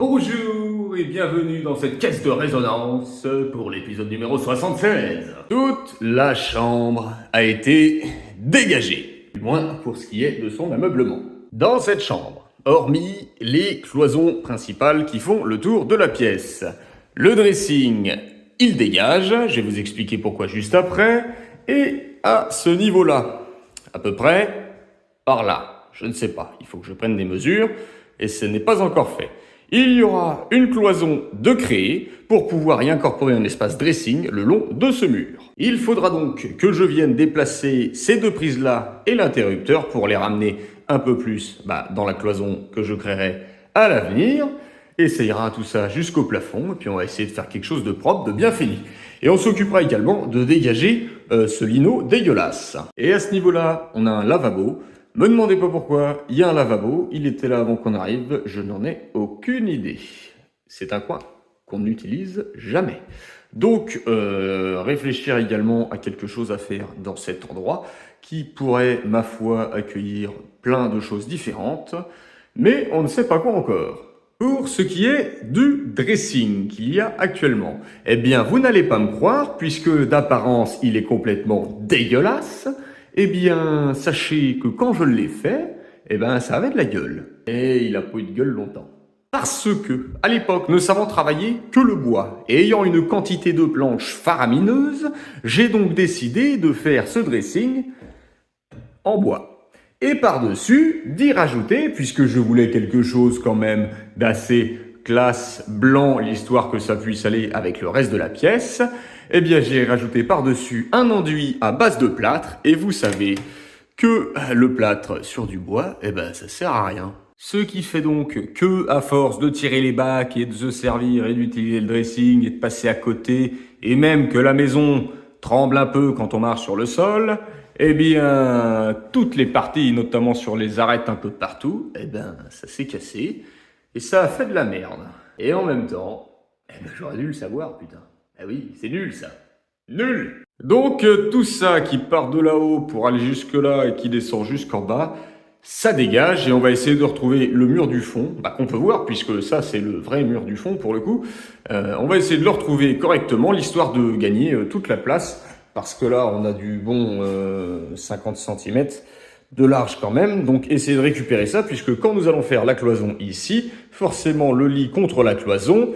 Bonjour et bienvenue dans cette caisse de résonance pour l'épisode numéro 76. Toute la chambre a été dégagée, du moins pour ce qui est de son ameublement. Dans cette chambre, hormis les cloisons principales qui font le tour de la pièce, le dressing, il dégage, je vais vous expliquer pourquoi juste après, et à ce niveau-là, à peu près par là, je ne sais pas, il faut que je prenne des mesures, et ce n'est pas encore fait. Il y aura une cloison de créer pour pouvoir y incorporer un espace dressing le long de ce mur. Il faudra donc que je vienne déplacer ces deux prises-là et l'interrupteur pour les ramener un peu plus dans la cloison que je créerai à l'avenir. Et ça ira tout ça jusqu'au plafond, et puis on va essayer de faire quelque chose de propre, de bien fini. Et on s'occupera également de dégager ce lino dégueulasse. Et à ce niveau-là, on a un lavabo. Me demandez pas pourquoi, il y a un lavabo, il était là avant qu'on arrive, je n'en ai aucune idée. C'est un coin qu'on n'utilise jamais. Donc, réfléchir également à quelque chose à faire dans cet endroit qui pourrait, ma foi, accueillir plein de choses différentes, mais on ne sait pas quoi encore. Pour ce qui est du dressing qu'il y a actuellement, eh bien, vous n'allez pas me croire, puisque d'apparence, il est complètement dégueulasse. Eh bien, sachez que quand je l'ai fait, ça avait de la gueule. Et il a pas eu de gueule longtemps. Parce que, à l'époque, ne savant travailler que le bois, et ayant une quantité de planches faramineuse, j'ai donc décidé de faire ce dressing en bois. Et par-dessus, d'y rajouter, puisque je voulais quelque chose quand même d'assez classe blanc, l'histoire que ça puisse aller avec le reste de la pièce, eh bien j'ai rajouté par-dessus un enduit à base de plâtre, et vous savez que le plâtre sur du bois, ça sert à rien. Ce qui fait donc que, à force de tirer les bacs et de se servir et d'utiliser le dressing et de passer à côté, et même que la maison tremble un peu quand on marche sur le sol, eh bien, toutes les parties, notamment sur les arêtes un peu partout, ça s'est cassé, et ça a fait de la merde. Et en même temps, j'aurais dû le savoir, putain. Ah oui, c'est nul ça. Nul. Donc tout ça qui part de là-haut pour aller jusque là et qui descend jusqu'en bas, ça dégage et on va essayer de retrouver le mur du fond, qu'on peut voir puisque ça c'est le vrai mur du fond pour le coup. On va essayer de le retrouver correctement, l'histoire de gagner toute la place, parce que là on a du bon 50 cm de large quand même, donc essayez de récupérer ça, puisque quand nous allons faire la cloison ici, forcément le lit contre la cloison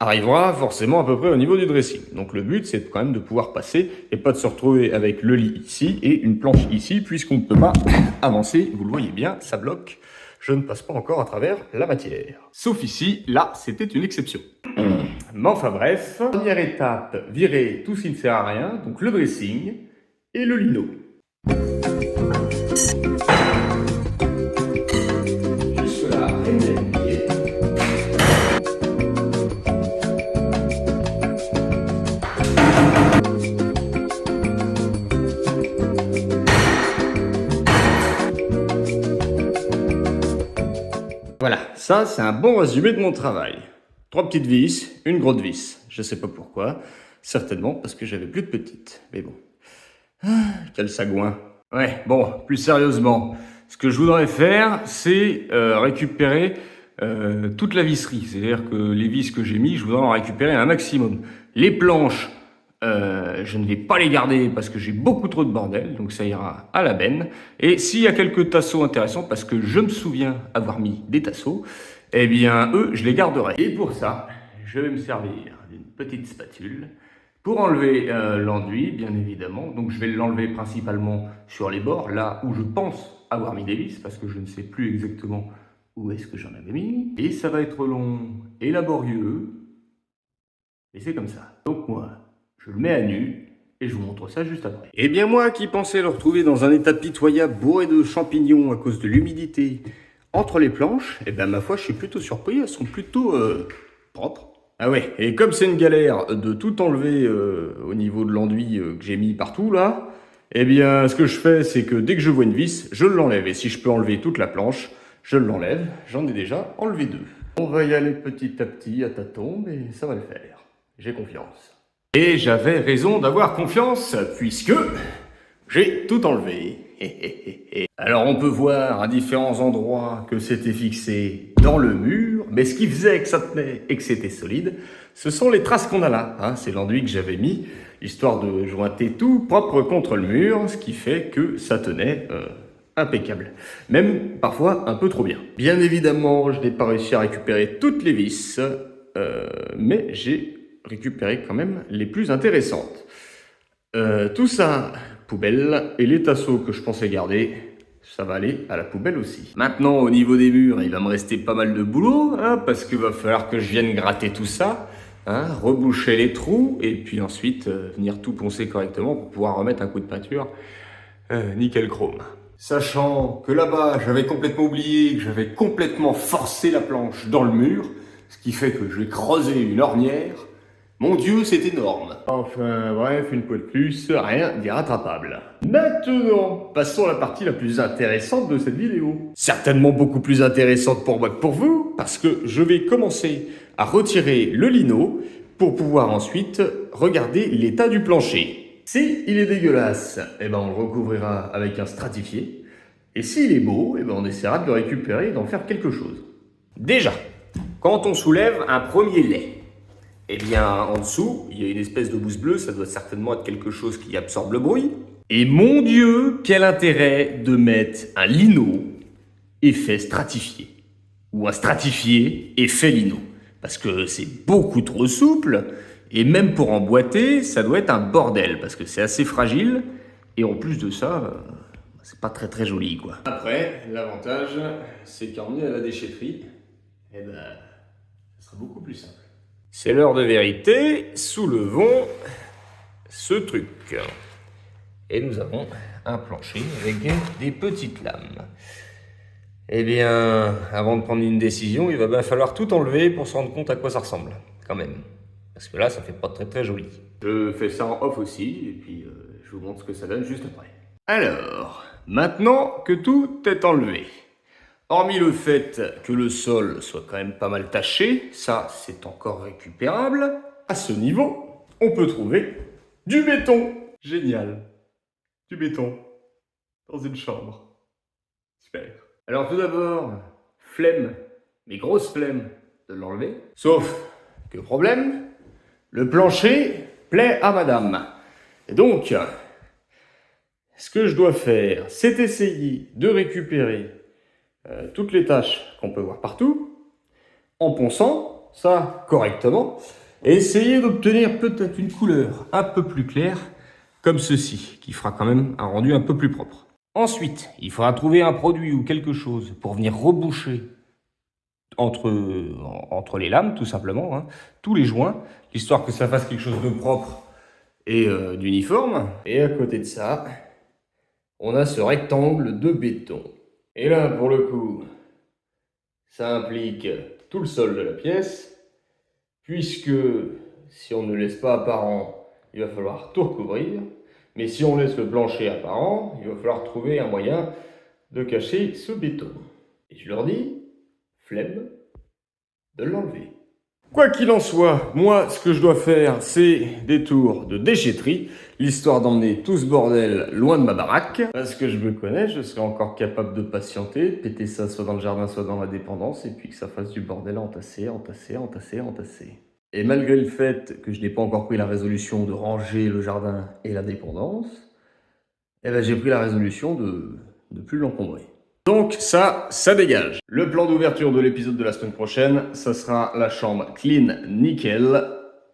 arrivera forcément à peu près au niveau du dressing. Donc le but, c'est quand même de pouvoir passer et pas de se retrouver avec le lit ici et une planche ici, puisqu'on ne peut pas avancer. Vous le voyez bien, ça bloque. Je ne passe pas encore à travers la matière. Sauf ici, là, c'était une exception. Mais enfin bref, première étape, virer tout ce qui ne sert à rien, donc le dressing et le lino. Jusque-là, rien n'est plié. Voilà, ça c'est un bon résumé de mon travail. 3 petites vis, une grosse vis. Je sais pas pourquoi, certainement parce que j'avais plus de petites. Mais bon, quel sagouin. Ouais, bon, plus sérieusement, ce que je voudrais faire, c'est récupérer toute la visserie. C'est-à-dire que les vis que j'ai mis, je voudrais en récupérer un maximum. Les planches, je ne vais pas les garder parce que j'ai beaucoup trop de bordel, donc ça ira à la benne. Et s'il y a quelques tasseaux intéressants, parce que je me souviens avoir mis des tasseaux, eh bien eux, je les garderai. Et pour ça, je vais me servir d'une petite spatule pour enlever l'enduit, bien évidemment. Donc je vais l'enlever principalement sur les bords, là où je pense avoir mis des vis, parce que je ne sais plus exactement où est-ce que j'en avais mis. Et ça va être long et laborieux, mais c'est comme ça. Donc moi, je le mets à nu et je vous montre ça juste après. Eh bien moi qui pensais le retrouver dans un état pitoyable bourré de champignons à cause de l'humidité entre les planches, ma foi je suis plutôt surpris, elles sont plutôt propres. Ah ouais, et comme c'est une galère de tout enlever au niveau de l'enduit que j'ai mis partout là, eh bien ce que je fais c'est que dès que je vois une vis, je l'enlève. Et si je peux enlever toute la planche, je l'enlève. J'en ai déjà enlevé 2. On va y aller petit à petit, à tâtons, mais ça va le faire. J'ai confiance. Et j'avais raison d'avoir confiance, puisque j'ai tout enlevé. Alors on peut voir à différents endroits que c'était fixé dans le mur, mais ce qui faisait que ça tenait et que c'était solide, ce sont les traces qu'on a là. Hein. C'est l'enduit que j'avais mis, histoire de jointer tout propre contre le mur, ce qui fait que ça tenait impeccable. Même parfois un peu trop bien. Bien évidemment, je n'ai pas réussi à récupérer toutes les vis, mais j'ai récupéré quand même les plus intéressantes. Tout ça, poubelle, et les tasseaux que je pensais garder, ça va aller à la poubelle aussi. Maintenant, au niveau des murs, il va me rester pas mal de boulot, hein, parce qu'il va falloir que je vienne gratter tout ça, hein, reboucher les trous, et puis ensuite venir tout poncer correctement pour pouvoir remettre un coup de peinture nickel chrome. Sachant que là-bas, j'avais complètement oublié que j'avais complètement forcé la planche dans le mur, ce qui fait que j'ai creusé une ornière. Mon Dieu, c'est énorme. Enfin, bref, une fois de plus, rien d'irrattrapable. Maintenant, passons à la partie la plus intéressante de cette vidéo. Certainement beaucoup plus intéressante pour moi que pour vous, parce que je vais commencer à retirer le lino pour pouvoir ensuite regarder l'état du plancher. Si il est dégueulasse, eh ben on le recouvrira avec un stratifié. Et s'il est beau, eh ben on essaiera de le récupérer et d'en faire quelque chose. Déjà, quand on soulève un premier lait, eh bien, en dessous, il y a une espèce de mousse bleue, ça doit certainement être quelque chose qui absorbe le bruit. Et mon Dieu, quel intérêt de mettre un lino effet stratifié. Ou un stratifié effet lino. Parce que c'est beaucoup trop souple, et même pour emboîter, ça doit être un bordel, parce que c'est assez fragile, et en plus de ça, c'est pas très très joli, quoi. Après, l'avantage, c'est qu'emmener à la déchetterie, eh ben, ça sera beaucoup plus simple. C'est l'heure de vérité, soulevons ce truc. Et nous avons un plancher avec des petites lames. Eh bien, avant de prendre une décision, il va bien falloir tout enlever pour se rendre compte à quoi ça ressemble, quand même. Parce que là, ça fait pas très très joli. Je fais ça en off aussi, et puis je vous montre ce que ça donne juste après. Alors, maintenant que tout est enlevé, hormis le fait que le sol soit quand même pas mal taché, ça c'est encore récupérable, à ce niveau, on peut trouver du béton. Génial. Du béton. Dans une chambre. Super. Alors tout d'abord, flemme, mais grosse flemme de l'enlever. Sauf que problème, le plancher plaît à madame. Et donc, ce que je dois faire, c'est essayer de récupérer toutes les taches qu'on peut voir partout, en ponçant ça correctement, et essayer d'obtenir peut-être une couleur un peu plus claire, comme ceci, qui fera quand même un rendu un peu plus propre. Ensuite, il faudra trouver un produit ou quelque chose pour venir reboucher entre les lames, tout simplement, hein, tous les joints, histoire que ça fasse quelque chose de propre et d'uniforme. Et à côté de ça, on a ce rectangle de béton. Et là, pour le coup, ça implique tout le sol de la pièce, puisque si on ne laisse pas apparent, il va falloir tout recouvrir. Mais si on laisse le plancher apparent, il va falloir trouver un moyen de cacher ce béton. Et je leur dis, flemme de l'enlever. Quoi qu'il en soit, moi, ce que je dois faire, c'est des tours de déchetterie, l'histoire d'emmener tout ce bordel loin de ma baraque. Parce que je me connais, je serai encore capable de patienter, de péter ça soit dans le jardin, soit dans la dépendance, et puis que ça fasse du bordel entassé. Et malgré le fait que je n'ai pas encore pris la résolution de ranger le jardin et la dépendance, eh ben j'ai pris la résolution de plus l'encombrer. Donc ça dégage. Le plan d'ouverture de l'épisode de la semaine prochaine, ça sera la chambre clean nickel,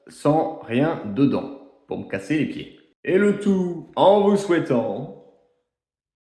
sans rien dedans, pour me casser les pieds. Et le tout en vous souhaitant